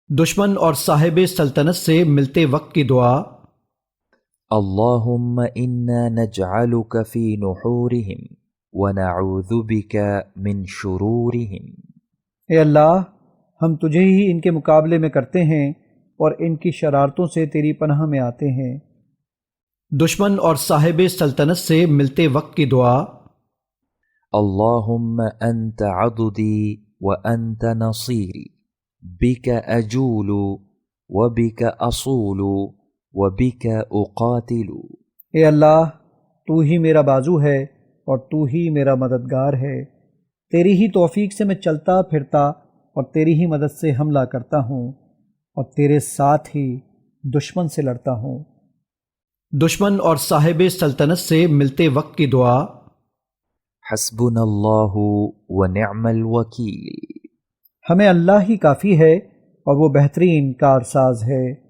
دشمن اور صاحب سلطنت سے ملتے وقت کی دعا۔ اللہم انا نجعلک فی نحورہم ونعوذ بک من شرورہم۔ اے اللہ، ہم تجھے ہی ان کے مقابلے میں کرتے ہیں اور ان کی شرارتوں سے تیری پناہ میں آتے ہیں۔ دشمن اور صاحب سلطنت سے ملتے وقت کی دعا۔ اللہم انت عضدی وانت نصیری، بک اجول وبک اصول وبک اقاتل۔ اے اللہ، تو ہی میرا بازو ہے اور تو ہی میرا مددگار ہے، تیری ہی توفیق سے میں چلتا پھرتا اور تیری ہی مدد سے حملہ کرتا ہوں اور تیرے ساتھ ہی دشمن سے لڑتا ہوں۔ دشمن اور صاحب سلطنت سے ملتے وقت کی دعا۔ حسبنا اللہ ونعم الوکیل۔ ہمیں اللہ ہی کافی ہے اور وہ بہترین کارساز ہے۔